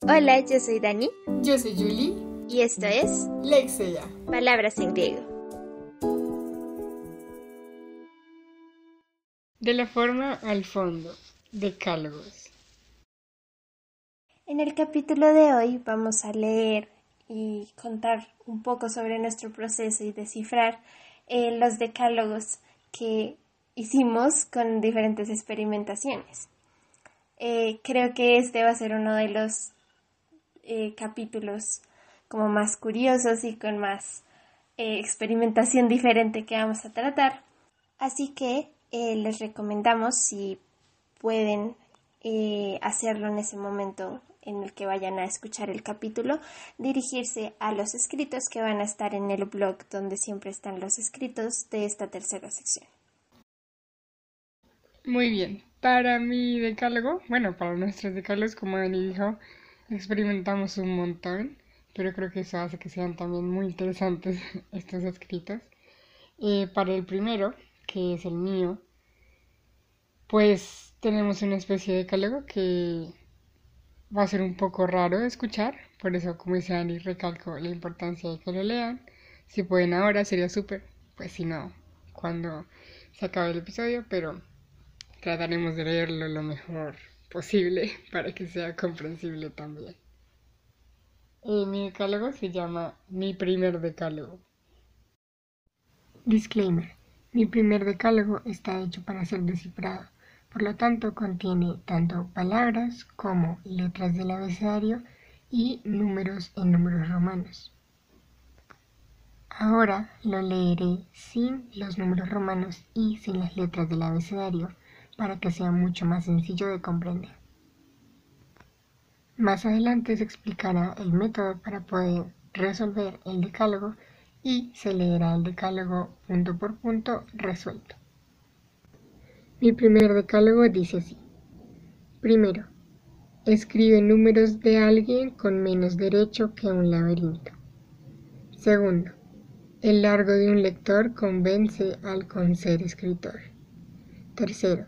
Hola, yo soy Dani. Yo soy Julie. Y esto es Lexia. Palabras en griego. De la forma al fondo. Decálogos. En el capítulo de hoy vamos a leer y contar un poco sobre nuestro proceso y descifrar los decálogos que hicimos con diferentes experimentaciones. Creo que este va a ser uno de los capítulos como más curiosos y con más experimentación diferente que vamos a tratar. Así que les recomendamos, si pueden hacerlo en ese momento en el que vayan a escuchar el capítulo, dirigirse a los escritos que van a estar en el blog donde siempre están los escritos de esta tercera sección. Muy bien. Para mi decálogo, para nuestros decálogos, como Dani dijo, experimentamos un montón, pero creo que eso hace que sean también muy interesantes estos escritos. Para el primero, que es el mío, pues tenemos una especie de decálogo que va a ser un poco raro de escuchar, por eso, como dice Dani, recalco la importancia de que lo lean. Si pueden ahora sería súper, pues si no, cuando se acabe el episodio, pero trataremos de leerlo lo mejor posible para que sea comprensible también. Mi decálogo se llama Mi primer decálogo. Disclaimer. Mi primer decálogo está hecho para ser descifrado, por lo tanto contiene tanto palabras como letras del abecedario y números en números romanos. Ahora lo leeré sin los números romanos y sin las letras del abecedario para que sea mucho más sencillo de comprender. Más adelante se explicará el método para poder resolver el decálogo y se leerá el decálogo punto por punto resuelto. Mi primer decálogo dice así. Primero, escribe números de alguien con menos derecho que un laberinto. Segundo, el largo de un lector convence al con ser escritor. Tercero,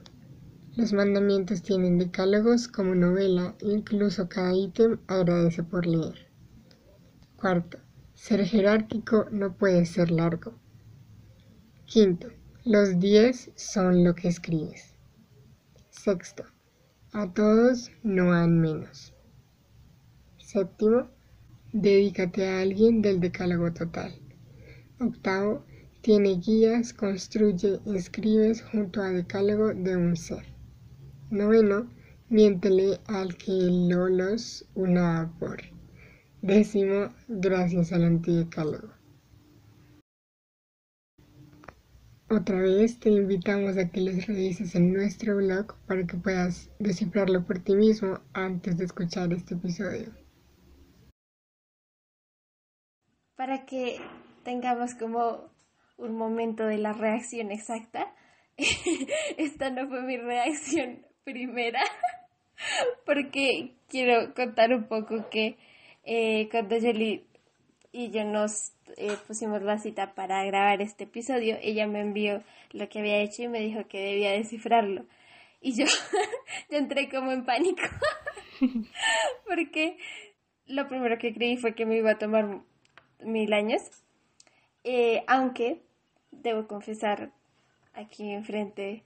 los mandamientos tienen decálogos como novela, incluso cada ítem agradece por leer. Cuarto, ser jerárquico no puede ser largo. Quinto, los 10 son lo que escribes. Sexto, a todos no han menos. Séptimo, dedícate a alguien del decálogo total. Octavo, tiene guías, construye, escribes junto a decálogo de un ser. Noveno, miéntele al que lolos una por. Décimo, gracias al antidecálogo. Otra vez te invitamos a que los revises en nuestro blog para que puedas descifrarlo por ti mismo antes de escuchar este episodio. Para que tengamos como un momento de la reacción exacta, esta no fue mi reacción primera, porque quiero contar un poco que cuando Julie y yo nos pusimos la cita para grabar este episodio, ella me envió lo que había hecho y me dijo que debía descifrarlo. Y yo, yo entré como en pánico, porque lo primero que creí fue que me iba a tomar 1000 años, aunque debo confesar aquí enfrente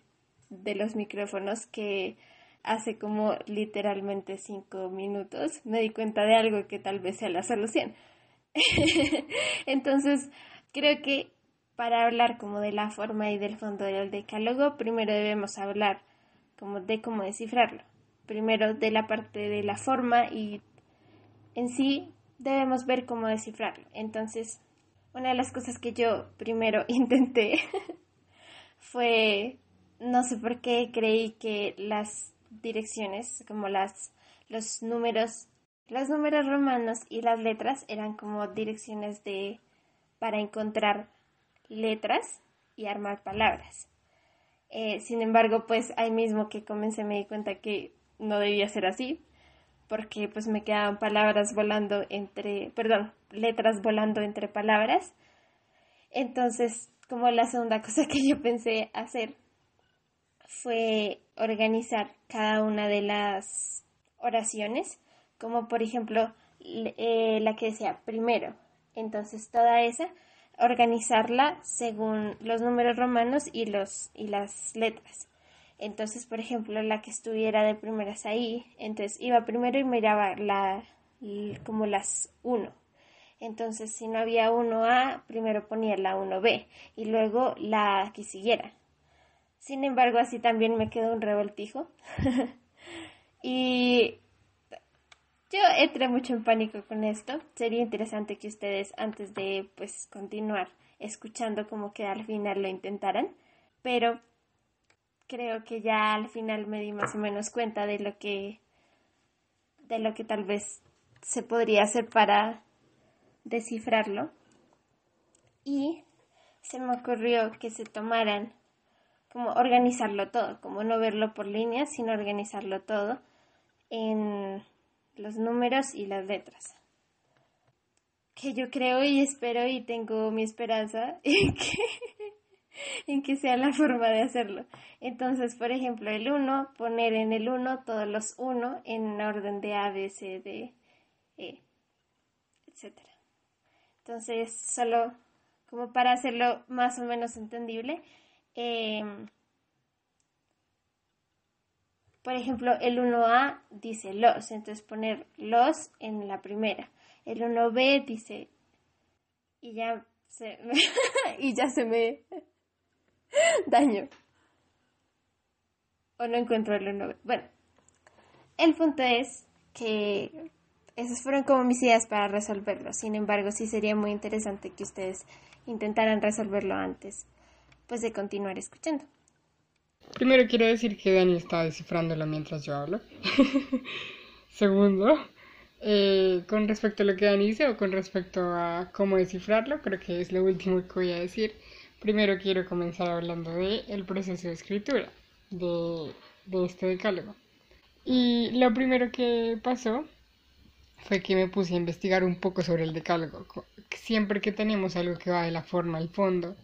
de los micrófonos que hace como literalmente 5 minutos me di cuenta de algo que tal vez sea la solución. Entonces, creo que para hablar como de la forma y del fondo del decálogo, primero debemos hablar como de cómo descifrarlo. Primero de la parte de la forma y en sí debemos ver cómo descifrarlo. Entonces, una de las cosas que yo primero intenté fue, no sé por qué creí que las direcciones, como los números romanos y las letras eran como direcciones para encontrar letras y armar palabras. Sin embargo, pues ahí mismo que comencé me di cuenta que no debía ser así, porque pues me quedaban letras volando entre palabras. Entonces, como la segunda cosa que yo pensé hacer fue organizar cada una de las oraciones como por ejemplo la que decía primero. Entonces toda esa, organizarla según los números romanos y las letras. Entonces, por ejemplo, la que estuviera de primeras ahí, entonces iba primero y miraba como las uno. Entonces, si no había 1A, primero ponía la 1B y luego la que siguiera. Sin embargo, así también me quedó un revoltijo. Y yo entré mucho en pánico con esto. Sería interesante que ustedes, antes de pues continuar escuchando, como que al final lo intentaran. Pero creo que ya al final me di más o menos cuenta de lo que tal vez se podría hacer para descifrarlo. Y se me ocurrió que se tomaran como organizarlo todo, como no verlo por líneas, sino organizarlo todo en los números y las letras. Que yo creo y espero y tengo mi esperanza en que sea la forma de hacerlo. Entonces, por ejemplo, el 1, poner en el 1 todos los 1 en orden de A, B, C, D, E, etcétera. Entonces, solo como para hacerlo más o menos entendible, eh, por ejemplo, el 1A dice los, entonces poner los en la primera. El 1B dice, y ya se me, y ya se me daño. O no encuentro el 1B. Bueno, el punto es que esas fueron como mis ideas para resolverlo. Sin embargo, sí sería muy interesante que ustedes intentaran resolverlo antes, pues, de continuar escuchando. Primero quiero decir que Dani está descifrándolo mientras yo hablo. Segundo, con respecto a lo que Dani dice o con respecto a cómo descifrarlo, creo que es lo último que voy a decir. Primero quiero comenzar hablando del proceso de escritura de este decálogo. Y lo primero que pasó fue que me puse a investigar un poco sobre el decálogo. Siempre que tenemos algo que va de la forma al fondo,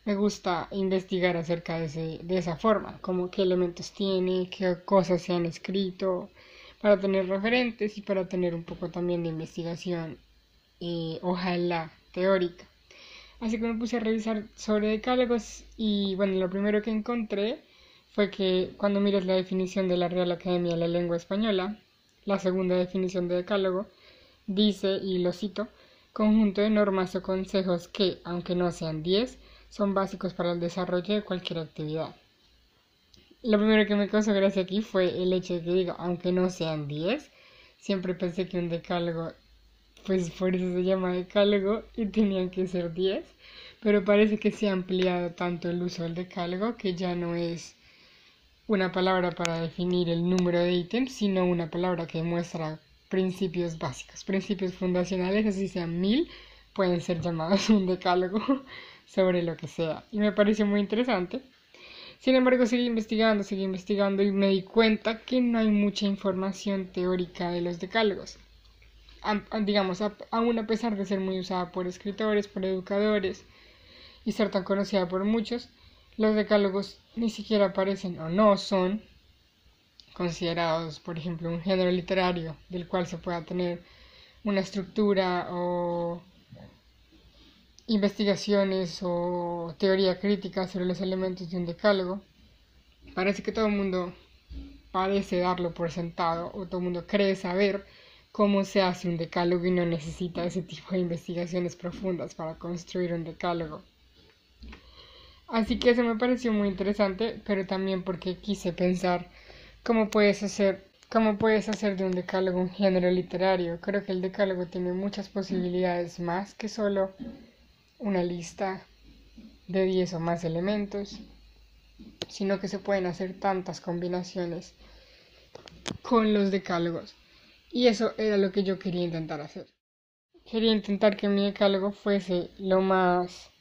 me gusta investigar acerca de esa forma, como qué elementos tiene, qué cosas se han escrito, para tener referentes y para tener un poco también de investigación, ojalá teórica. Así que me puse a revisar sobre decálogos y bueno, lo primero que encontré fue que cuando miras la definición de la Real Academia de la Lengua Española, la segunda definición de decálogo, dice, y lo cito, conjunto de normas o consejos que, aunque no sean 10, son básicos para el desarrollo de cualquier actividad. Lo primero que me causó gracia aquí fue el hecho de que diga, aunque no sean 10, siempre pensé que un decálogo, pues por eso se llama decálogo, y tenían que ser 10, pero parece que se ha ampliado tanto el uso del decálogo que ya no es una palabra para definir el número de ítems, sino una palabra que muestra principios básicos, principios fundacionales, así sean 1000, pueden ser llamados un decálogo sobre lo que sea. Y me pareció muy interesante. Sin embargo, seguí investigando y me di cuenta que no hay mucha información teórica de los decálogos. Digamos, aún a pesar de ser muy usada por escritores, por educadores y ser tan conocida por muchos, los decálogos ni siquiera aparecen o no son considerados, por ejemplo, un género literario del cual se pueda tener una estructura o investigaciones o teoría crítica sobre los elementos de un decálogo. Parece que todo el mundo parece darlo por sentado o todo el mundo cree saber cómo se hace un decálogo y no necesita ese tipo de investigaciones profundas para construir un decálogo. Así que eso me pareció muy interesante, pero también porque quise pensar cómo puedes hacer de un decálogo un género literario. Creo que el decálogo tiene muchas posibilidades más que solo una lista de 10 o más elementos, sino que se pueden hacer tantas combinaciones con los decálogos. Y eso era lo que yo quería intentar hacer. Quería intentar que mi decálogo fuese lo más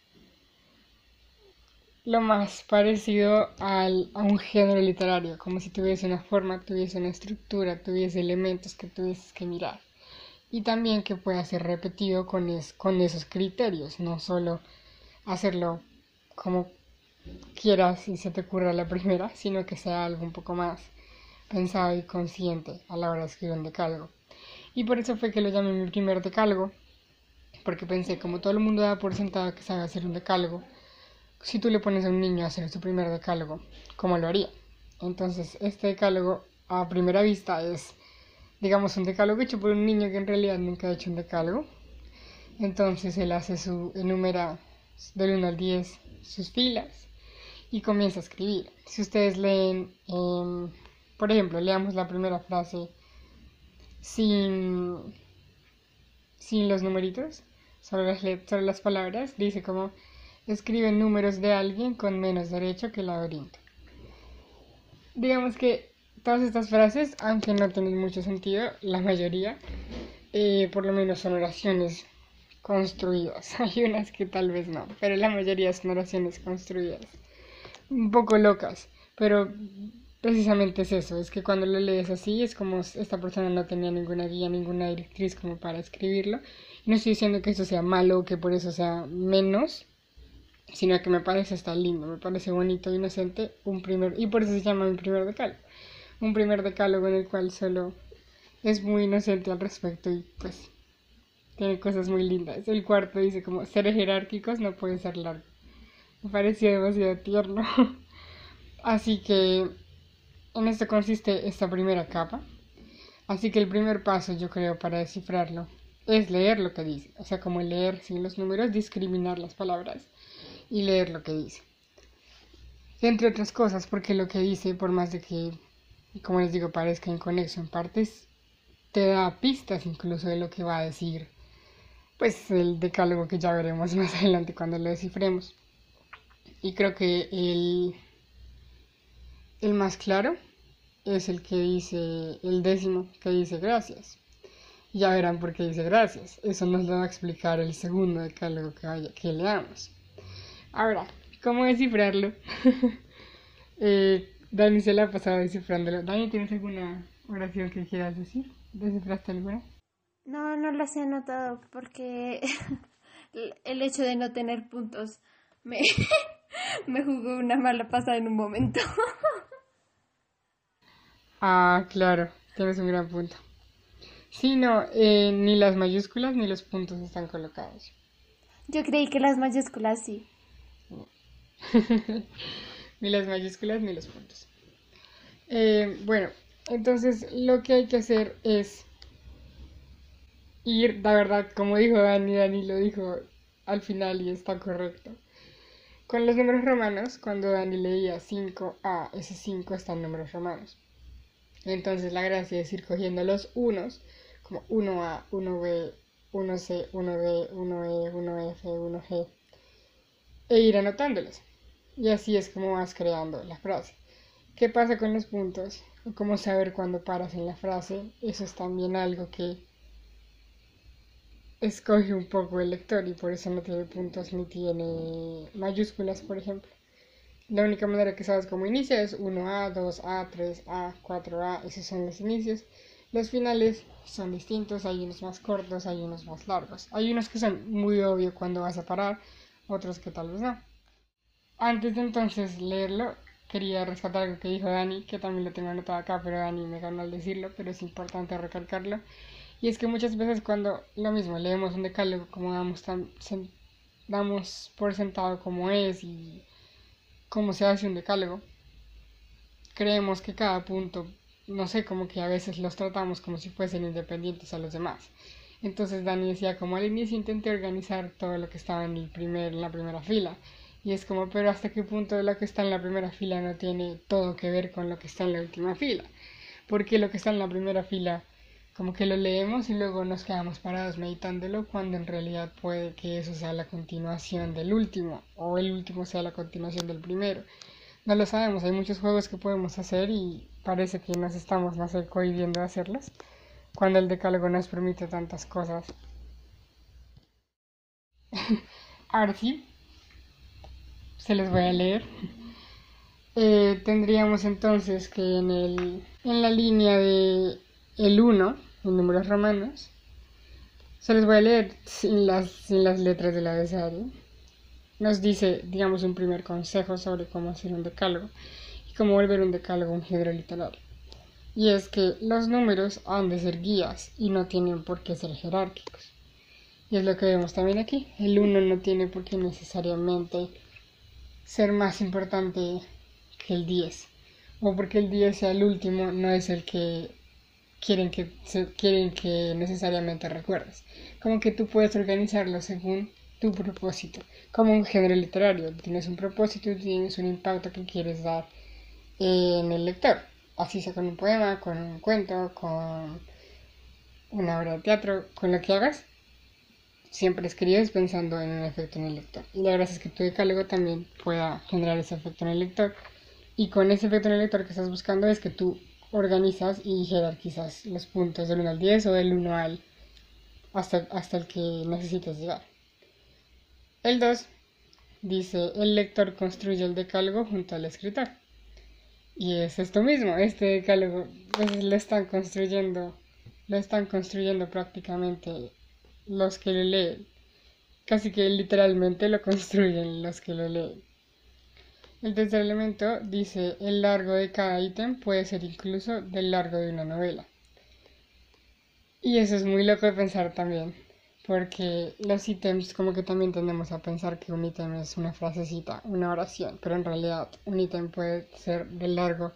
parecido a un género literario, como si tuviese una forma, tuviese una estructura, tuviese elementos que tuvieses que mirar. Y también que pueda ser repetido con esos criterios, no solo hacerlo como quieras y se te ocurra la primera, sino que sea algo un poco más pensado y consciente a la hora de escribir un decálogo. Y por eso fue que lo llamé mi primer decálogo, porque pensé, como todo el mundo da por sentado que sabe hacer un decálogo, si tú le pones a un niño a hacer su primer decálogo, ¿cómo lo haría? Entonces, este decálogo a primera vista es, digamos, un decálogo hecho por un niño que en realidad nunca ha hecho un decálogo. Entonces él enumera del 1 al 10 sus filas y comienza a escribir. Si ustedes leen, por ejemplo, leamos la primera frase sin los numeritos, sobre las palabras, dice como escribe números de alguien con menos derecho que el laberinto. Digamos que todas estas frases, aunque no tienen mucho sentido, la mayoría, por lo menos son oraciones construidas. Hay unas que tal vez no, pero la mayoría son oraciones construidas. Un poco locas, pero precisamente es eso, es que cuando lo lees así es como esta persona no tenía ninguna guía, ninguna directriz como para escribirlo. No estoy diciendo que eso sea malo o que por eso sea menos, sino que me parece hasta lindo, me parece bonito, inocente, y por eso se llama mi primer decálogo. Un primer decálogo en el cual solo es muy inocente al respecto y pues tiene cosas muy lindas. El cuarto dice como ser jerárquicos no puede ser largo. Me pareció demasiado tierno. Así que en esto consiste esta primera capa. Así que el primer paso, yo creo, para descifrarlo es leer lo que dice. O sea, como leer sin los números, discriminar las palabras y leer lo que dice. Entre otras cosas, porque lo que dice, por más de que, como les digo, parezca inconexo en partes, te da pistas incluso de lo que va a decir, pues el decálogo que ya veremos más adelante cuando lo descifremos. Y creo que el más claro es el que dice, el décimo, que dice gracias. Ya verán por qué dice gracias. Eso nos lo va a explicar el segundo decálogo que leamos. Ahora, ¿cómo descifrarlo? Dani se la ha pasado descifrándolo. Dani, ¿tienes alguna oración que quieras decir? ¿Descifraste alguna? No, no las he anotado porque el hecho de no tener puntos me, me jugó una mala pasada en un momento. Ah, claro, tienes un gran punto. Sí, no, ni las mayúsculas ni los puntos están colocados. Yo creí que las mayúsculas sí. Ni las mayúsculas ni los puntos. Bueno, entonces lo que hay que hacer es ir, la verdad, como dijo Dani lo dijo al final y está correcto. Con los números romanos, cuando Dani leía 5A, ese 5 está en números romanos. Entonces la gracia es ir cogiendo los unos, como 1A, 1B, 1C, 1D, 1E, 1F, 1G, e ir anotándolos. Y así es como vas creando la frase. ¿Qué pasa con los puntos? O cómo saber cuándo paras en la frase. Eso es también algo que escoge un poco el lector y por eso no tiene puntos ni tiene mayúsculas, por ejemplo. La única manera que sabes cómo inicia es 1A, 2A, 3A, 4A, esos son los inicios. Los finales son distintos, hay unos más cortos, hay unos más largos. Hay unos que son muy obvios cuando vas a parar, otros que tal vez no. Antes de entonces leerlo, quería rescatar algo que dijo Dani, que también lo tengo anotado acá, pero Dani me ganó al decirlo, pero es importante recalcarlo. Y es que muchas veces cuando lo mismo leemos un decálogo como damos por sentado como es y cómo se hace un decálogo, creemos que cada punto, no sé, como que a veces los tratamos como si fuesen independientes a los demás. Entonces Dani decía como al inicio intenté organizar todo lo que estaba en la primera fila. Y es como, pero hasta qué punto lo que está en la primera fila no tiene todo que ver con lo que está en la última fila. Porque lo que está en la primera fila, como que lo leemos y luego nos quedamos parados meditándolo, cuando en realidad puede que eso sea la continuación del último, o el último sea la continuación del primero. No lo sabemos, hay muchos juegos que podemos hacer y parece que nos estamos, no sé, cohibiendo de hacerlos, cuando el decálogo nos permite tantas cosas. Ahora sí, se los voy a leer. Tendríamos entonces que en la línea de el 1, en números romanos, se los voy a leer sin las letras del abecedario. Nos dice, digamos, un primer consejo sobre cómo hacer un decálogo y cómo volver un decálogo un género literario. Y es que los números han de ser guías y no tienen por qué ser jerárquicos. Y es lo que vemos también aquí. El 1 no tiene por qué necesariamente ser más importante que el 10. O porque el 10 sea el último, no es el que quieren que necesariamente recuerdes. Como que tú puedes organizarlo según tu propósito. Como un género literario. Tienes un propósito y tienes un impacto que quieres dar en el lector. Así sea con un poema, con un cuento, con una obra de teatro, con lo que hagas. Siempre escribes pensando en un efecto en el lector. Y la gracia es que tu decálogo también pueda generar ese efecto en el lector. Y con ese efecto en el lector que estás buscando es que tú organizas y jerarquizas los puntos del 1 al 10 o del 1 al hasta el que necesites llegar. El 2 dice, el lector construye el decálogo junto al escritor. Y es esto mismo, este decálogo pues, lo están construyendo prácticamente los que lo leen. Casi que literalmente lo construyen los que lo leen. El tercer elemento dice, el largo de cada ítem puede ser incluso del largo de una novela. Y eso es muy loco de pensar también, porque los ítems como que también tendemos a pensar que un ítem es una frasecita, una oración, pero en realidad un ítem puede ser del largo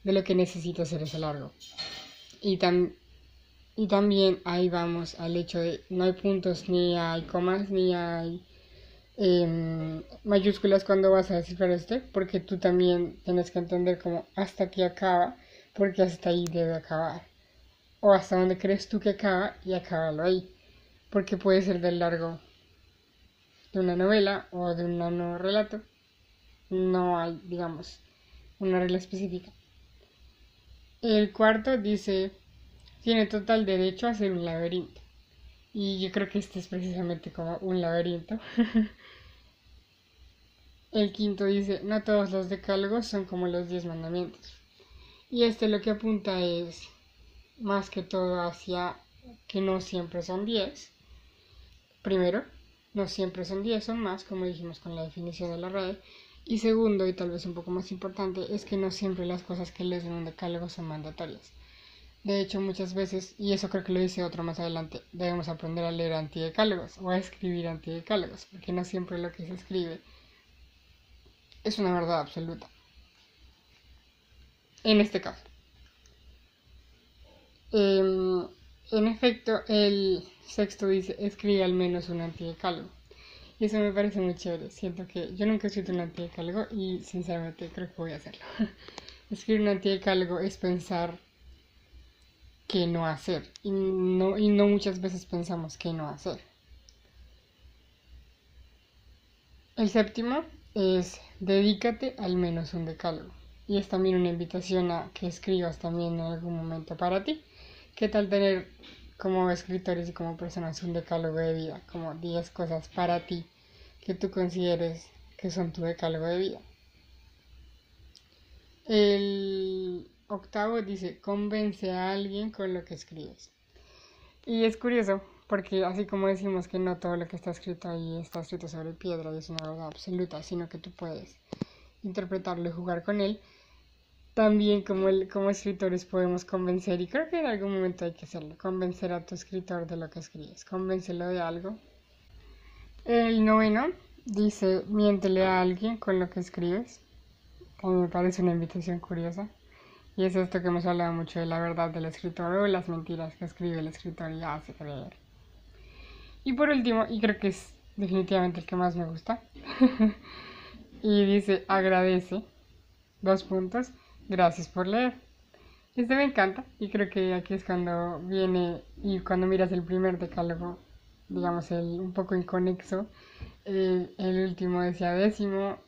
de lo que necesita ser ese largo. Y, y también ahí vamos al hecho de no hay puntos, ni hay comas, ni hay mayúsculas cuando vas a descifrar porque tú también tienes que entender como hasta aquí acaba, porque hasta ahí debe acabar. O hasta donde crees tú que acaba y acábalo ahí. Porque puede ser del largo de una novela o de un nuevo relato. No hay, digamos, una regla específica. El cuarto dice, tiene total derecho a ser un laberinto. Y yo creo que este es precisamente como un laberinto. El quinto dice, no todos los decálogos son como los 10 mandamientos. Y este lo que apunta es más que todo hacia que no siempre son 10. Primero, no siempre son 10, son más, como dijimos con la definición de la red. Y segundo, y tal vez un poco más importante, es que no siempre las cosas que lees en un decálogo son mandatorias. De hecho, muchas veces, y eso creo que lo dice otro más adelante, debemos aprender a leer antidecálogos o a escribir antidecálogos, porque no siempre lo que se escribe es una verdad absoluta. En este caso. En efecto, el sexto dice, escribe al menos un antidecálogo. Y eso me parece muy chévere. Siento que yo nunca he escrito un antidecálogo y sinceramente creo que voy a hacerlo. Escribir un antidecálogo es pensar qué no hacer. Y no muchas veces pensamos qué no hacer. El séptimo es dedícate al menos un decálogo. Y es también una invitación a que escribas también en algún momento para ti. ¿Qué tal tener como escritores y como personas un decálogo de vida? Como 10 cosas para ti que tú consideres que son tu decálogo de vida. El octavo dice, convence a alguien con lo que escribes. Y es curioso, porque así como decimos que no todo lo que está escrito ahí está escrito sobre piedra y es una verdad absoluta, sino que tú puedes interpretarlo y jugar con él, también como escritores podemos convencer, y creo que en algún momento hay que hacerlo, convencer a tu escritor de lo que escribes, convéncelo de algo. El noveno dice, miéntele a alguien con lo que escribes. A mí me parece una invitación curiosa. Y es esto que hemos hablado mucho de la verdad del escritor o las mentiras que escribe el escritor y hace creer. Y por último, y creo que es definitivamente el que más me gusta, y dice, agradece, 2 puntos, gracias por leer. Este me encanta y creo que aquí es cuando viene y cuando miras el primer decálogo, digamos el un poco inconexo, el último decía 10º,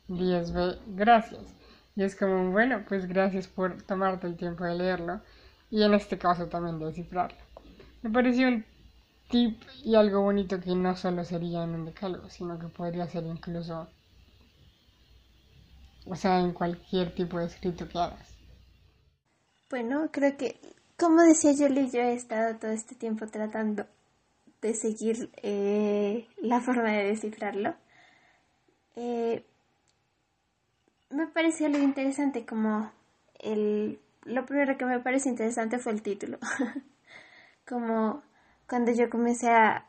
10b, gracias. Y es como, bueno, pues gracias por tomarte el tiempo de leerlo y en este caso también de descifrarlo. Me pareció un tip y algo bonito que no solo sería en un decálogo, sino que podría ser incluso, o sea, en cualquier tipo de escrito que hagas. Bueno, creo que, como decía Yoli, yo he estado todo este tiempo tratando de seguir la forma de descifrarlo. Me pareció algo interesante como el lo primero que me pareció interesante fue el título. Como cuando yo comencé a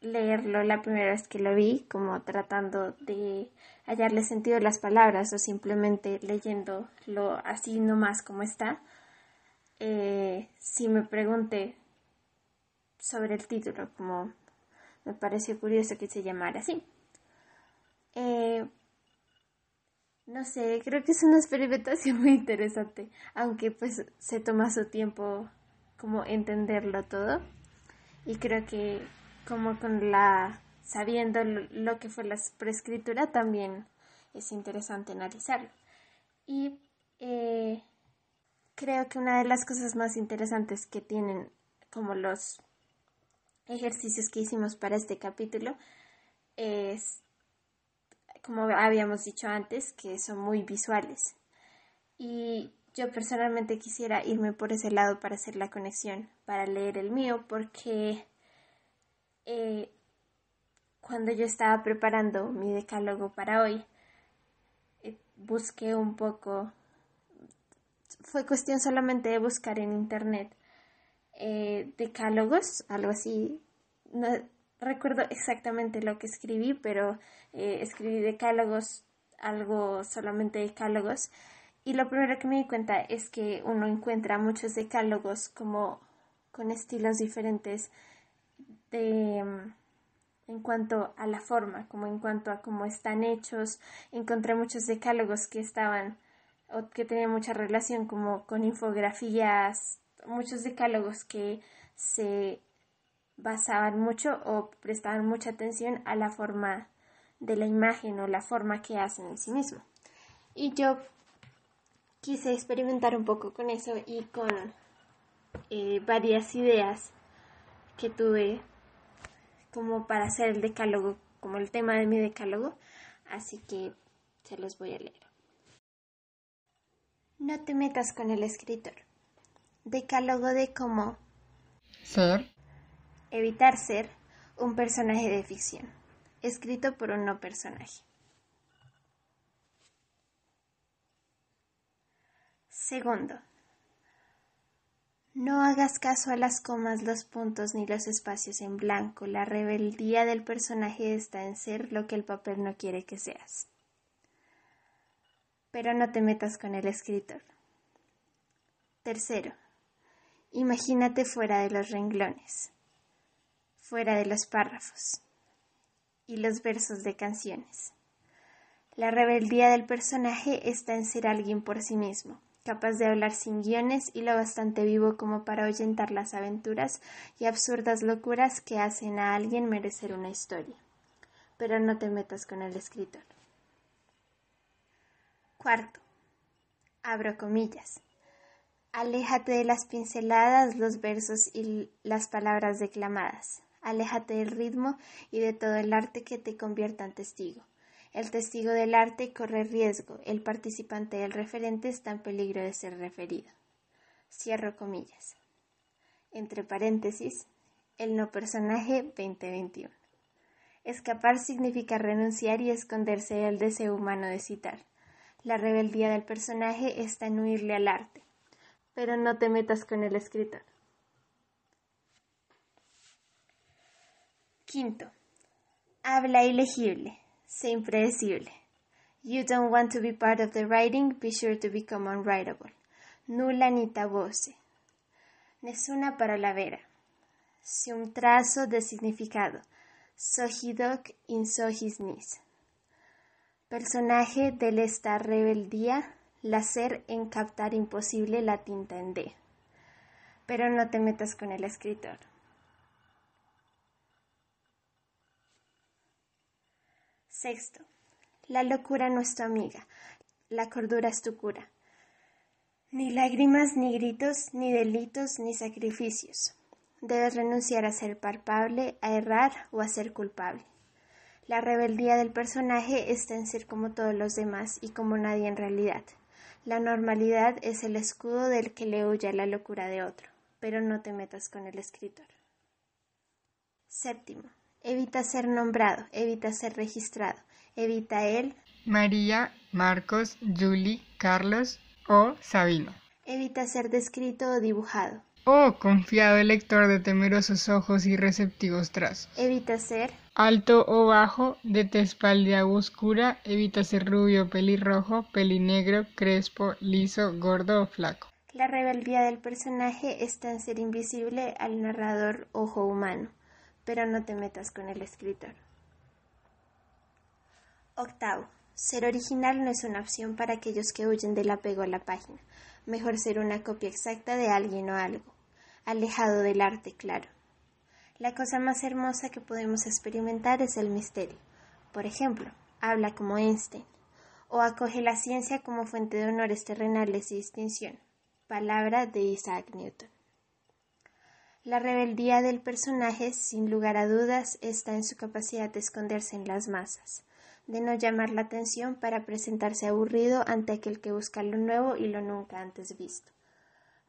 leerlo la primera vez que lo vi, como tratando de hallarle sentido a las palabras o simplemente leyéndolo así nomás como está, sí me pregunté sobre el título, como me pareció curioso que se llamara así. No sé, creo que es una experimentación muy interesante, aunque pues se toma su tiempo como entenderlo todo. Y creo que como sabiendo lo que fue la preescritura también es interesante analizarlo. Y creo que una de las cosas más interesantes que tienen como los ejercicios que hicimos para este capítulo es, como habíamos dicho antes, que son muy visuales. Y yo personalmente quisiera irme por ese lado para hacer la conexión, para leer el mío, porque cuando yo estaba preparando mi decálogo para hoy, busqué un poco, fue cuestión solamente de buscar en internet decálogos, algo así, no recuerdo exactamente lo que escribí, pero escribí decálogos, algo solamente decálogos, y lo primero que me di cuenta es que uno encuentra muchos decálogos como con estilos diferentes en cuanto a la forma, como en cuanto a cómo están hechos. Encontré muchos decálogos que estaban o que tenían mucha relación como con infografías, muchos decálogos que se basaban mucho o prestaban mucha atención a la forma de la imagen o la forma que hacen en sí mismo. Y yo quise experimentar un poco con eso y con varias ideas que tuve como para hacer el decálogo, como el tema de mi decálogo, así que se los voy a leer. No te metas con el escritor. Decálogo de cómo evitar ser un personaje de ficción, escrito por un no personaje. Segundo, no hagas caso a las comas, los puntos ni los espacios en blanco. La rebeldía del personaje está en ser lo que el papel no quiere que seas. Pero no te metas con el escritor. Tercero, imagínate fuera de los renglones, fuera de los párrafos y los versos de canciones. La rebeldía del personaje está en ser alguien por sí mismo, capaz de hablar sin guiones y lo bastante vivo como para ahuyentar las aventuras y absurdas locuras que hacen a alguien merecer una historia. Pero no te metas con el escritor. Cuarto, abro comillas. Aléjate de las pinceladas, los versos y las palabras declamadas. Aléjate del ritmo y de todo el arte que te convierta en testigo. El testigo del arte corre riesgo, el participante del referente está en peligro de ser referido. Cierro comillas. Entre paréntesis, el no personaje 2021. Escapar significa renunciar y esconderse del deseo humano de citar. La rebeldía del personaje está en huirle al arte. Pero no te metas con el escritor. Quinto, habla ilegible. Sé impredecible. You don't want to be part of the writing, be sure to become unwritable. Nulla nita voce. Nessuna parola vera. Si un trazo de significado. Sohidoc in sohis nis. Personaje de esta rebeldía, lacer en captar imposible la tinta en D. Pero no te metas con el escritor. Sexto, la locura no es tu amiga, la cordura es tu cura. Ni lágrimas, ni gritos, ni delitos, ni sacrificios. Debes renunciar a ser palpable, a errar o a ser culpable. La rebeldía del personaje está en ser como todos los demás y como nadie en realidad. La normalidad es el escudo del que le huye a la locura de otro, pero no te metas con el escritor. Séptimo, evita ser nombrado, evita ser registrado, evita el María, Marcos, Julie, Carlos o Sabino. Evita ser descrito o dibujado. Oh, confiado lector de temerosos ojos y receptivos trazos. Evita ser Alto o bajo, de tez pálida u oscura, evita ser rubio, pelirrojo, pelinegro, crespo, liso, gordo o flaco. La rebeldía del personaje está en ser invisible al narrador ojo humano, pero no te metas con el escritor. Octavo, ser original no es una opción para aquellos que huyen del apego a la página. Mejor ser una copia exacta de alguien o algo, alejado del arte, claro. La cosa más hermosa que podemos experimentar es el misterio. Por ejemplo, habla como Einstein, o acoge la ciencia como fuente de honores terrenales y distinción. Palabra de Isaac Newton. La rebeldía del personaje, sin lugar a dudas, está en su capacidad de esconderse en las masas, de no llamar la atención para presentarse aburrido ante aquel que busca lo nuevo y lo nunca antes visto.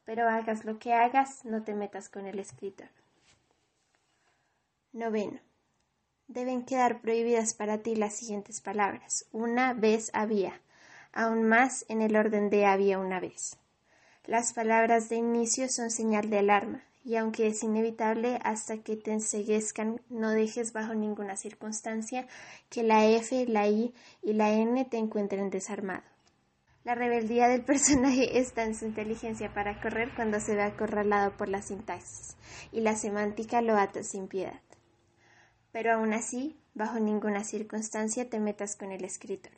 Pero hagas lo que hagas, no te metas con el escritor. Noveno. Deben quedar prohibidas para ti las siguientes palabras. Una vez había, aún más en el orden de había una vez. Las palabras de inicio son señal de alarma, y aunque es inevitable hasta que te enceguezcan, no dejes bajo ninguna circunstancia que la F, la I y la N te encuentren desarmado. La rebeldía del personaje está en su inteligencia para correr cuando se ve acorralado por la sintaxis, y la semántica lo ata sin piedad. Pero aún así, bajo ninguna circunstancia te metas con el escritor.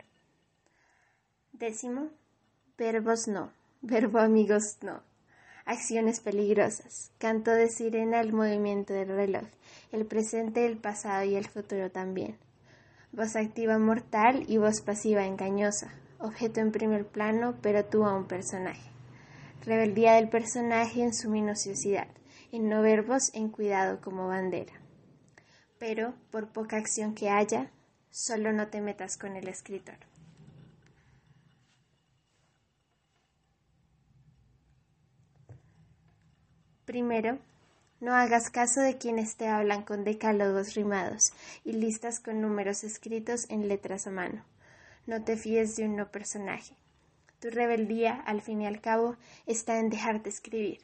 Décimo, verbos no. Verbo amigos no. Acciones peligrosas. Canto de sirena al movimiento del reloj. El presente, el pasado y el futuro también. Voz activa mortal y voz pasiva engañosa. Objeto en primer plano, pero tú a un personaje. Rebeldía del personaje en su minuciosidad. En no verbos, en cuidado como bandera. Pero, por poca acción que haya, solo no te metas con el escritor. Primero, no hagas caso de quienes te hablan con decálogos rimados y listas con números escritos en letras a mano. No te fíes de un no personaje. Tu rebeldía, al fin y al cabo, está en dejarte escribir.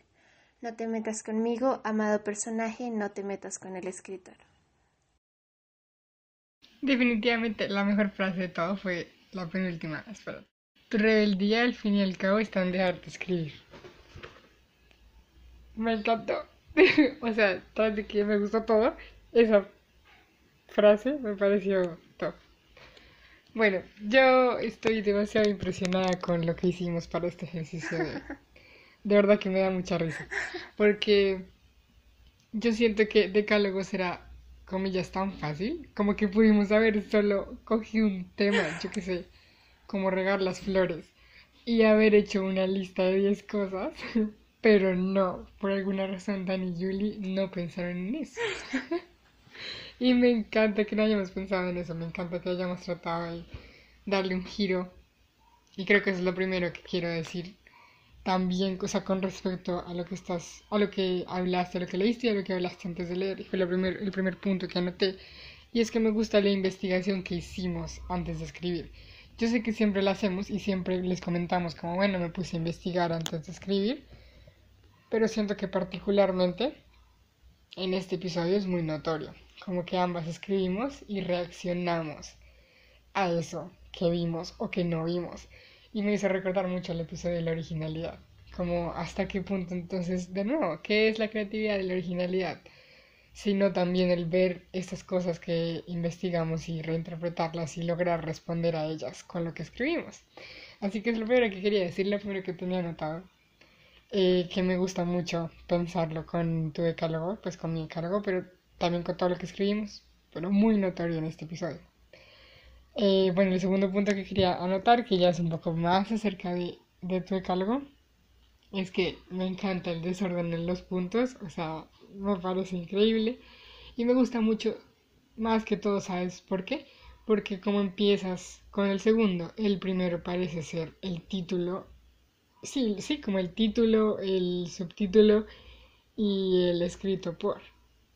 No te metas conmigo, amado personaje, no te metas con el escritor. Definitivamente la mejor frase de todo fue la penúltima. Espera. Tu rebeldía, al fin y al cabo, está en dejarte escribir. Me encantó. O sea, tras de que me gustó todo, esa frase me pareció top. Bueno, yo estoy demasiado impresionada con lo que hicimos para este ejercicio. De verdad que me da mucha risa. Porque yo siento que Decálogo será, comillas, tan fácil. Como que pudimos haber solo cogido un tema, yo qué sé, como regar las flores. Y haber hecho una lista de 10 cosas. Pero no, por alguna razón Dani y Julie no pensaron en eso. Y me encanta que no hayamos pensado en eso, me encanta que hayamos tratado de darle un giro. Y creo que eso es lo primero que quiero decir. También, o sea, con respecto a lo que a lo que hablaste, a lo que leíste y a lo que hablaste antes de leer. Y fue el primer punto que anoté. Y es que me gusta la investigación que hicimos antes de escribir. Yo sé que siempre la hacemos y siempre les comentamos como, bueno, me puse a investigar antes de escribir. Pero siento que particularmente en este episodio es muy notorio, como que ambas escribimos y reaccionamos a eso que vimos o que no vimos. Y me hizo recordar mucho el episodio de la originalidad, como hasta qué punto entonces, de nuevo, ¿qué es la creatividad de la originalidad? Sino también el ver estas cosas que investigamos y reinterpretarlas y lograr responder a ellas con lo que escribimos. Así que es lo primero que quería decir, lo primero que tenía anotado. Que me gusta mucho pensarlo con tu decálogo, pues con mi decálogo, pero también con todo lo que escribimos, pero muy notorio en este episodio. Bueno, el segundo punto que quería anotar, que ya es un poco más acerca de tu decálogo, es que me encanta el desorden en los puntos, o sea, me parece increíble y me gusta mucho, más que todo, ¿sabes por qué? Porque como empiezas con el segundo, el primero parece ser el título. Sí, sí, como el título, el subtítulo y el escrito por.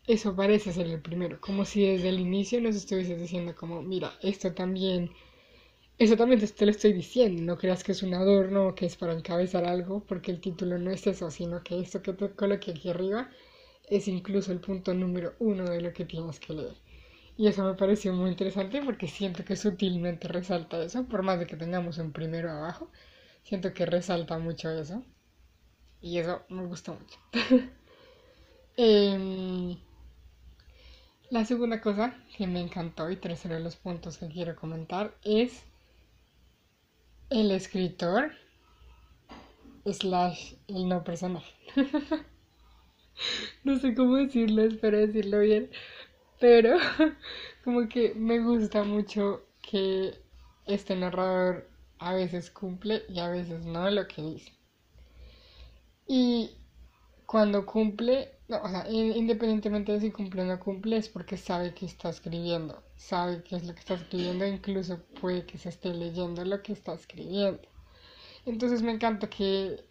Eso parece ser el primero, como si desde el inicio nos estuvieses diciendo como, mira, esto también eso también te lo estoy diciendo, no creas que es un adorno o que es para encabezar algo, porque el título no es eso, sino que esto que te coloqué aquí arriba es incluso el punto número 1 de lo que tienes que leer. Y eso me pareció muy interesante porque siento que sutilmente resalta eso, por más de que tengamos un primero abajo, siento que resalta mucho eso. Y eso me gustó mucho. Em, la segunda cosa que me encantó y tercero de los puntos que quiero comentar es el escritor slash el no personaje. No sé cómo decirlo, espero decirlo bien, pero como que me gusta mucho que este narrador a veces cumple y a veces no lo que dice. Y cuando cumple, no, o sea, independientemente de si cumple o no cumple, es porque sabe que está escribiendo, sabe qué es lo que está escribiendo, incluso puede que se esté leyendo lo que está escribiendo. Entonces me encanta que,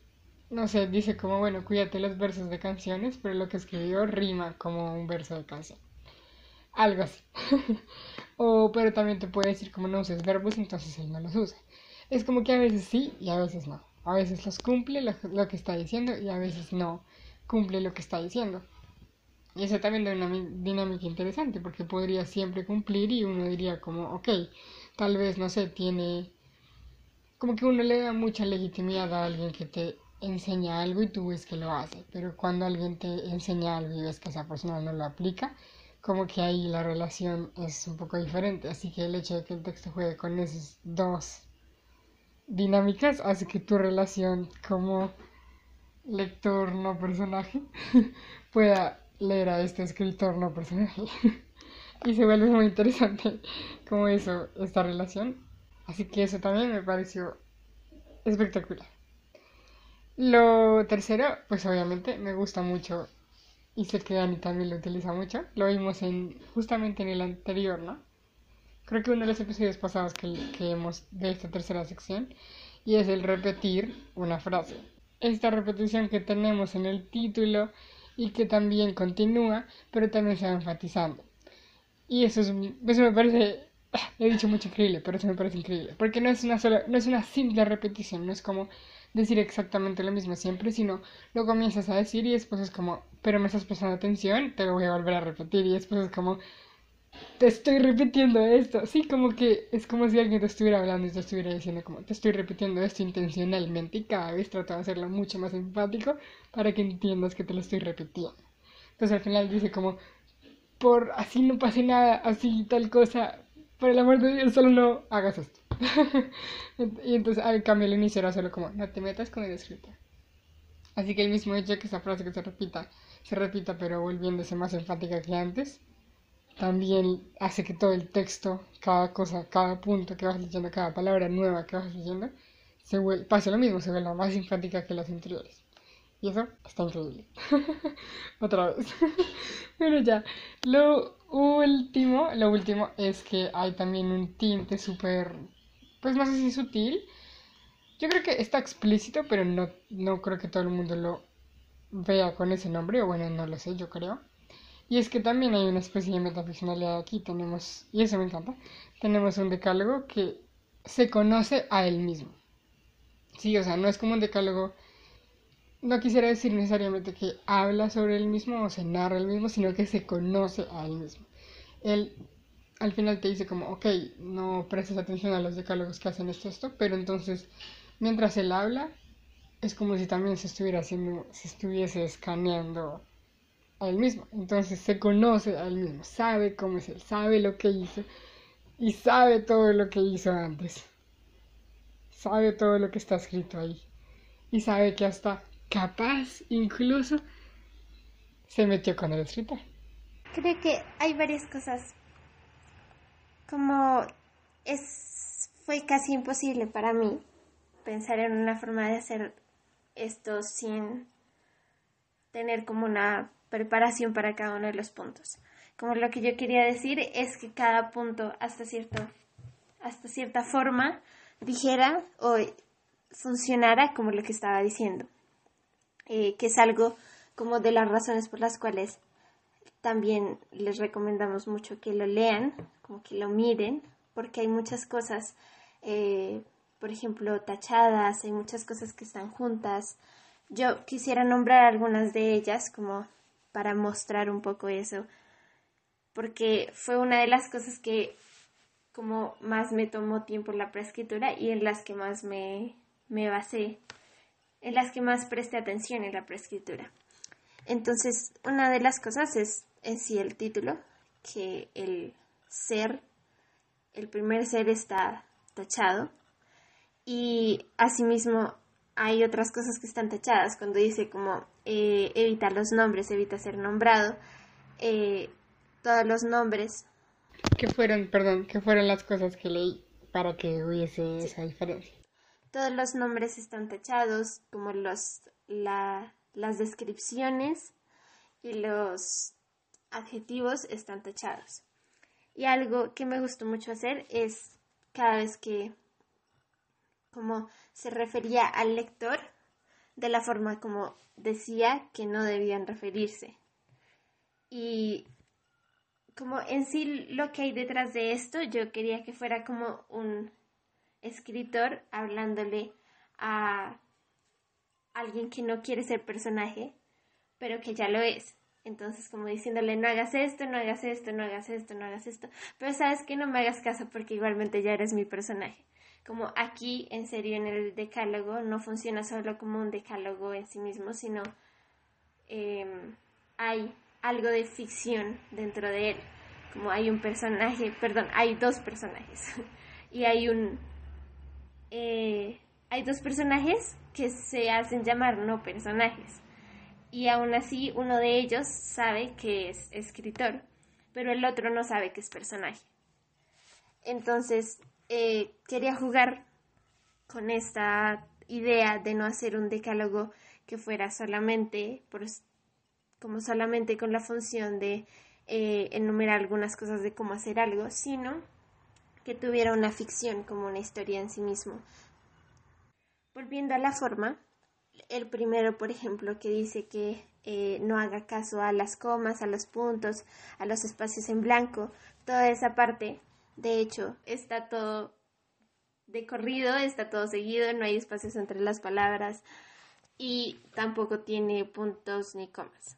no sé, dice como, bueno, cuídate los versos de canciones, pero lo que escribió rima como un verso de canción. Algo así. O, pero también te puede decir como no uses verbos, entonces él no los usa. Es como que a veces sí y a veces no. A veces los cumple lo que está diciendo y a veces no cumple lo que está diciendo. Y eso también da una dinámica interesante porque podría siempre cumplir y uno diría como, ok, tal vez, no sé, tiene... Como que uno le da mucha legitimidad a alguien que te enseña algo y tú ves que lo hace. Pero cuando alguien te enseña algo y ves que esa persona no lo aplica, como que ahí la relación es un poco diferente. Así que el hecho de que el texto juegue con esas dos dinámicas hace que tu relación como lector no personaje pueda leer a este escritor no personaje. Y se vuelve muy interesante como eso, esta relación. Así que eso también me pareció espectacular. Lo tercero, pues obviamente me gusta mucho y sé que Dani también lo utiliza mucho. Lo vimos justamente en el anterior, ¿no? Creo que uno de los episodios pasados que hemos de esta tercera sección y es el repetir una frase. Esta repetición que tenemos en el título y que también continúa, pero también se va enfatizando. Y eso me parece, he dicho mucho increíble, pero eso me parece increíble, porque no es una simple repetición, no es como decir exactamente lo mismo siempre, sino lo comienzas a decir y después es como, pero me estás prestando atención, te lo voy a volver a repetir y después es como, te estoy repitiendo esto. Sí, como que es como si alguien te estuviera hablando y te estuviera diciendo como, te estoy repitiendo esto intencionalmente y cada vez trato de hacerlo mucho más empático para que entiendas que te lo estoy repitiendo. Entonces al final dice como, por así no pase nada, así tal cosa, por el amor de Dios, solo no hagas esto. Y entonces al cambio el inicio era solo como, no te metas con el escritor. Así que el mismo hecho de que esa frase que se repita pero volviéndose más enfática que antes, también hace que todo el texto, cada cosa, cada punto que vas leyendo, cada palabra nueva que vas leyendo, pase lo mismo, se vuelva más enfática que las anteriores. Y eso está increíble. Otra vez. Pero ya, lo último es que hay también un tinte súper, pues no sé si sutil. Yo creo que está explícito, pero no creo que todo el mundo lo vea con ese nombre, o bueno, no lo sé, yo creo. Y es que también hay una especie de metaficcionalidad aquí, tenemos, y eso me encanta, tenemos un decálogo que se conoce a él mismo. Sí, o sea, no es como un decálogo, no quisiera decir necesariamente que habla sobre él mismo o se narra él mismo, sino que se conoce a él mismo. Él al final te dice como, ok, no prestes atención a los decálogos que hacen esto, pero entonces, mientras él habla, es como si también se estuviese escaneando a él mismo. Entonces se conoce a él mismo, sabe cómo es él, sabe lo que hizo y sabe todo lo que hizo antes. Sabe todo lo que está escrito ahí. Y sabe que hasta capaz incluso se metió con el escritor. Creo que hay varias cosas. Como fue casi imposible para mí pensar en una forma de hacer esto sin tener como una preparación para cada uno de los puntos. Como lo que yo quería decir es que cada punto hasta cierta forma dijera o funcionara como lo que estaba diciendo, que es algo como de las razones por las cuales también les recomendamos mucho que lo lean, como que lo miren, porque hay muchas cosas eh, por ejemplo, tachadas, hay muchas cosas que están juntas. Yo quisiera nombrar algunas de ellas como para mostrar un poco eso, porque fue una de las cosas que como más me tomó tiempo la preescritura y en las que más me basé, en las que más presté atención en la preescritura. Entonces, una de las cosas es en sí el título, que el ser, el primer ser está tachado, y asimismo hay otras cosas que están tachadas cuando dice como evita los nombres, evita ser nombrado. Todos los nombres, ¿Qué fueron las cosas que leí para que hubiese sí, esa diferencia? todos los nombres están tachados, como las descripciones y los adjetivos están tachados. Y algo que me gustó mucho hacer es cada vez que como se refería al lector de la forma como decía que no debían referirse. Y como en sí lo que hay detrás de esto, yo quería que fuera como un escritor hablándole a alguien que no quiere ser personaje, pero que ya lo es. Entonces, como diciéndole, no hagas esto, no hagas esto, no hagas esto, no hagas esto. Pero sabes que no me hagas caso porque igualmente ya eres mi personaje. Como aquí, en serio, en el decálogo, no funciona solo como un decálogo en sí mismo, sino hay algo de ficción dentro de él. Como hay un personaje, perdón, hay dos personajes. Y hay dos personajes que se hacen llamar no personajes. Y aún así uno de ellos sabe que es escritor, pero el otro no sabe que es personaje. Entonces quería jugar con esta idea de no hacer un decálogo que fuera solamente como solamente con la función de enumerar algunas cosas de cómo hacer algo, sino que tuviera una ficción como una historia en sí mismo. Volviendo a la forma, el primero, por ejemplo, que dice que no haga caso a las comas, a los puntos, a los espacios en blanco, toda esa parte, de hecho, está todo de corrido, está todo seguido, no hay espacios entre las palabras y tampoco tiene puntos ni comas.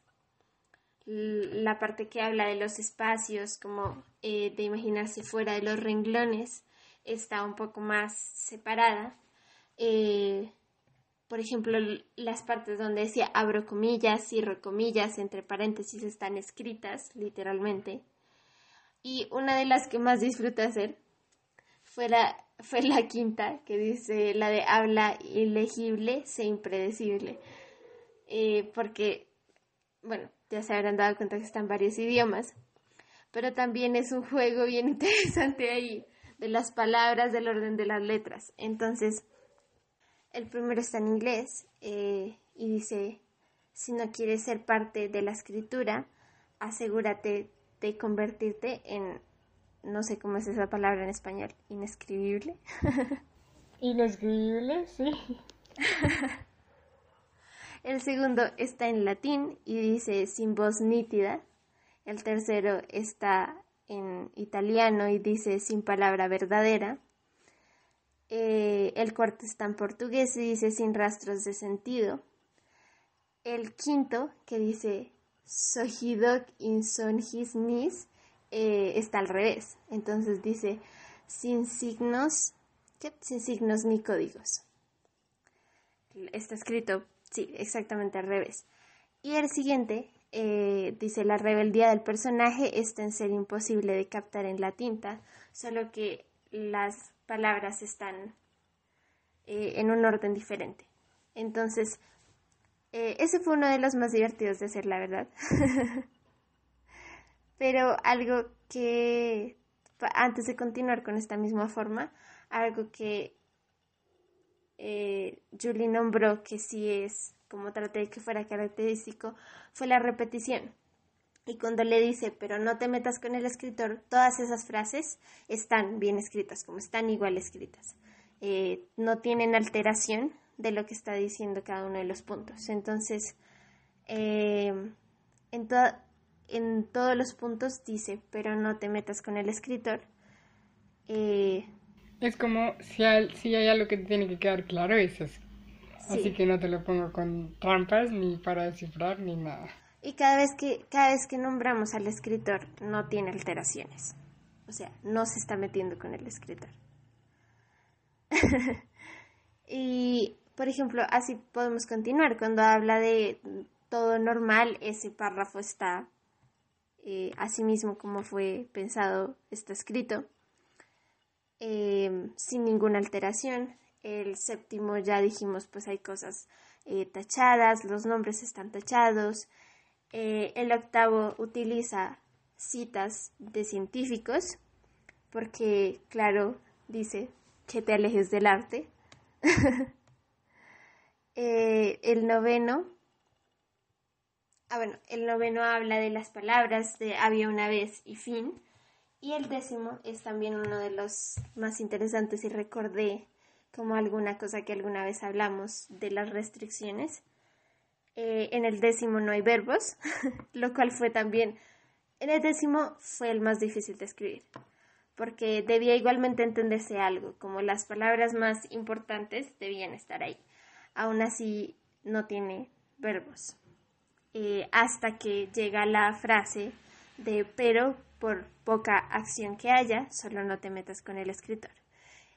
La parte que habla de los espacios, como de imaginarse fuera de los renglones, está un poco más separada. Por ejemplo, las partes donde decía abro comillas, cierro comillas, entre paréntesis están escritas, literalmente. Y una de las que más disfruté hacer fue la quinta, que dice la de habla ilegible, sé impredecible. Porque, bueno, ya se habrán dado cuenta que están varios idiomas, pero también es un juego bien interesante ahí, de las palabras, del orden de las letras. Entonces, el primero está en inglés y dice, si no quieres ser parte de la escritura, asegúrate de convertirte en, no sé cómo es esa palabra en español, inescribible. Inescribible, sí. El segundo está en latín y dice sin voz nítida. El tercero está en italiano y dice sin palabra verdadera. El cuarto está en portugués y dice sin rastros de sentido. El quinto, que dice Sojidok in son his nis, está al revés. Entonces dice sin signos, ¿qué? Sin signos ni códigos. Está escrito, sí, exactamente al revés. Y el siguiente dice la rebeldía del personaje está en ser imposible de captar en la tinta, solo que las palabras están en un orden diferente. Entonces, ese fue uno de los más divertidos de hacer, la verdad. Pero algo que, antes de continuar con esta misma forma, algo que Julie nombró que sí es, como traté de que fuera característico, fue la repetición. Y cuando le dice, pero no te metas con el escritor, todas esas frases están bien escritas, como están igual escritas. No tienen alteración de lo que está diciendo cada uno de los puntos. Entonces, en todos los puntos dice, pero no te metas con el escritor. Es como si hay algo que te tiene que quedar claro, es eso. Así Sí. que no te lo pongo con trampas, ni para descifrar, ni nada. Y cada vez que nombramos al escritor no tiene alteraciones. O sea, no se está metiendo con el escritor. Y, por ejemplo, así podemos continuar. Cuando habla de todo normal, ese párrafo está así mismo como fue pensado, está escrito, sin ninguna alteración. El séptimo ya dijimos, pues hay cosas tachadas, los nombres están tachados. El octavo utiliza citas de científicos, porque, claro, dice que te alejes del arte. El noveno, el noveno habla de las palabras de había una vez y fin. Y el décimo es también uno de los más interesantes y recordé como alguna cosa que alguna vez hablamos de las restricciones. En el décimo no hay verbos, lo cual fue también, en el décimo fue el más difícil de escribir, porque debía igualmente entenderse algo, como las palabras más importantes debían estar ahí. Aún así no tiene verbos. Hasta que llega la frase de pero por poca acción que haya, solo no te metas con el escritor.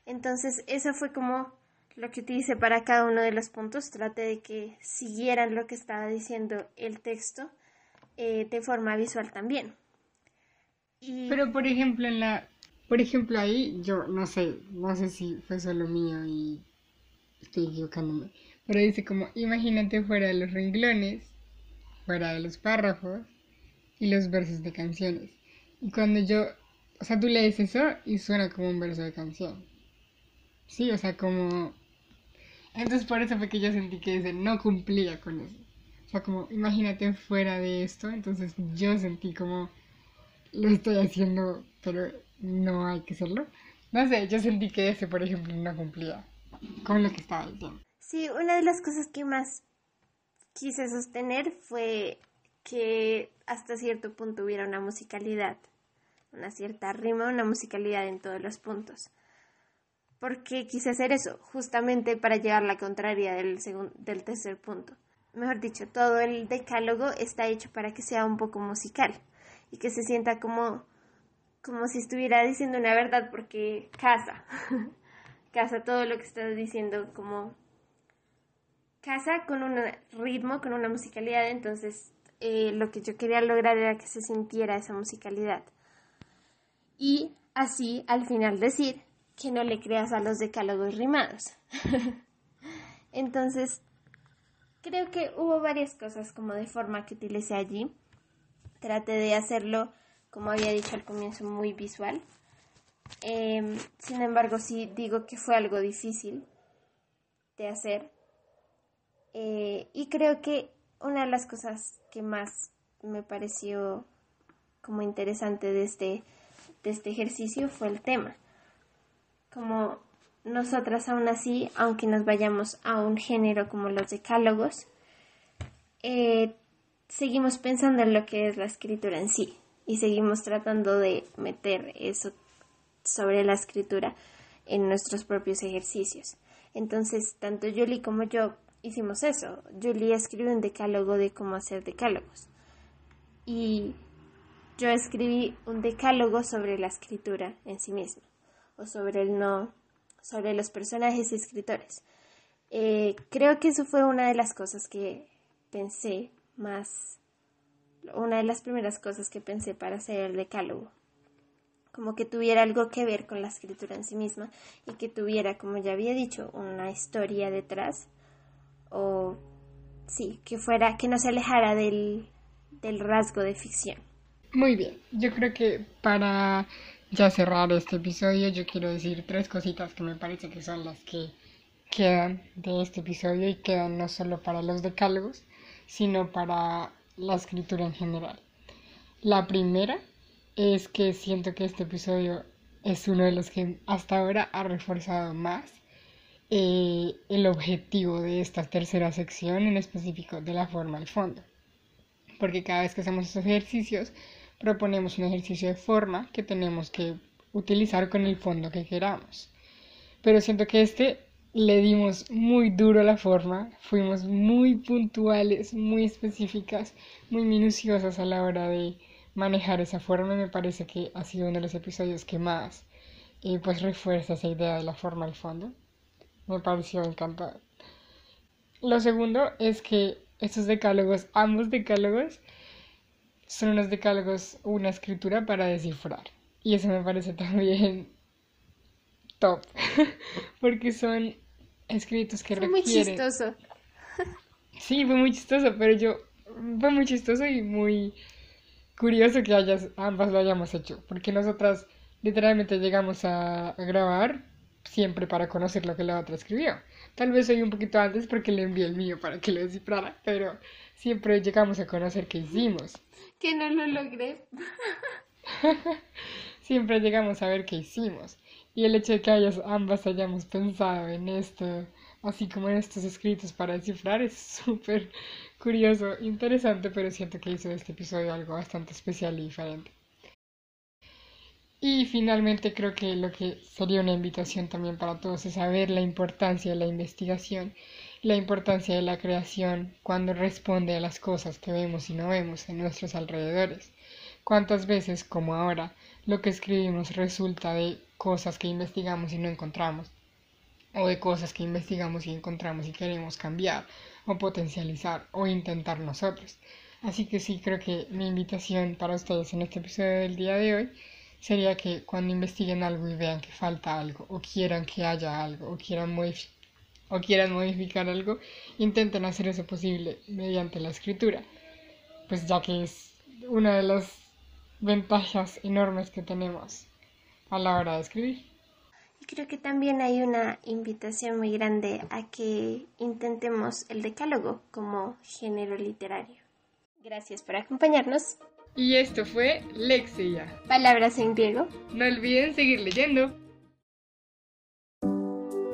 Entonces eso fue como lo que utilicé para cada uno de los puntos. Traté de que siguieran lo que estaba diciendo el texto de forma visual también. Pero por ejemplo ahí, yo no sé si fue solo mío y estoy equivocándome, pero dice como, imagínate fuera de los renglones, fuera de los párrafos y los versos de canciones. Y cuando o sea, tú lees eso y suena como un verso de canción. Sí, o sea, como... Entonces por eso fue que yo sentí que ese no cumplía con eso. O sea, como, imagínate fuera de esto, entonces yo sentí como lo estoy haciendo, pero no hay que hacerlo. No sé, yo sentí que ese, por ejemplo, no cumplía con lo que estaba diciendo. Sí, una de las cosas que más quise sostener fue que hasta cierto punto hubiera una musicalidad, una cierta rima, una musicalidad en todos los puntos. ¿Por qué quise hacer eso? Justamente para llevar la contraria del tercer punto. Mejor dicho, todo el decálogo está hecho para que sea un poco musical y que se sienta como si estuviera diciendo una verdad, porque casa todo lo que estás diciendo, como casa con un ritmo, con una musicalidad. Entonces lo que yo quería lograr era que se sintiera esa musicalidad y así al final decir que no le creas a los decálogos rimados. Entonces creo que hubo varias cosas como de forma que utilicé allí. Traté de hacerlo, como había dicho al comienzo, muy visual. Sin embargo, sí digo que fue algo difícil de hacer. Y creo que una de las cosas que más me pareció como interesante de este ejercicio fue el tema. Como nosotras aún así, aunque nos vayamos a un género como los decálogos, seguimos pensando en lo que es la escritura en sí y seguimos tratando de meter eso sobre la escritura en nuestros propios ejercicios. Entonces, tanto Julie como yo hicimos eso. Julie escribió un decálogo de cómo hacer decálogos y yo escribí un decálogo sobre la escritura en sí misma, o sobre sobre los personajes y escritores. Creo que eso fue una de las cosas que pensé más, una de las primeras cosas que pensé para hacer el decálogo. Como que tuviera algo que ver con la escritura en sí misma y que tuviera, como ya había dicho, una historia detrás, o sí, que no se alejara del rasgo de ficción. Muy bien, yo creo que para ya cerrar este episodio, yo quiero decir tres cositas que me parece que son las que quedan de este episodio y quedan no solo para los decálogos, sino para la escritura en general. La primera es que siento que este episodio es uno de los que hasta ahora ha reforzado más el objetivo de esta tercera sección, en específico de la forma al fondo. Porque cada vez que hacemos estos ejercicios, proponemos un ejercicio de forma que tenemos que utilizar con el fondo que queramos. pero siento que le dimos muy duro a la forma, fuimos muy puntuales, muy específicas, muy minuciosas a la hora de manejar esa forma. Me parece que ha sido uno de los episodios que más pues refuerza esa idea de la forma al fondo. Me pareció encantador. Lo segundo es que estos decálogos, ambos decálogos, son unos decálogos, una escritura para descifrar. Y eso me parece también top, porque son escritos que Fue muy requieren... chistoso. Sí, fue muy chistoso, fue muy chistoso y muy curioso que ambas lo hayamos hecho, porque nosotras literalmente llegamos a grabar siempre para conocer lo que la otra escribió. Tal vez hoy un poquito antes porque le envié el mío para que lo descifrara, pero siempre llegamos a conocer qué hicimos. Que no lo logré. Siempre llegamos a ver qué hicimos. Y el hecho de que ambas hayamos pensado en esto, así como en estos escritos para descifrar, es súper curioso, interesante, pero siento que hizo de este episodio algo bastante especial y diferente. Y finalmente creo que lo que sería una invitación también para todos es saber la importancia de la investigación, la importancia de la creación cuando responde a las cosas que vemos y no vemos en nuestros alrededores. ¿Cuántas veces, como ahora, lo que escribimos resulta de cosas que investigamos y no encontramos? O de cosas que investigamos y encontramos y queremos cambiar, o potencializar, o intentar nosotros. Así que sí, creo que mi invitación para ustedes en este episodio del día de hoy sería que cuando investiguen algo y vean que falta algo, o quieran que haya algo, o quieran modificar algo, intenten hacer eso posible mediante la escritura, pues ya que es una de las ventajas enormes que tenemos a la hora de escribir. Y creo que también hay una invitación muy grande a que intentemos el decálogo como género literario. Gracias por acompañarnos. Y esto fue Lexia. Palabras en griego. No olviden seguir leyendo.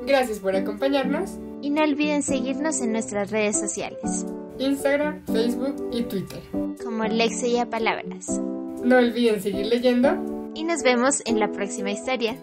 Gracias por acompañarnos. Y no olviden seguirnos en nuestras redes sociales. Instagram, Facebook y Twitter. Como Lexia Palabras. No olviden seguir leyendo. Y nos vemos en la próxima historia.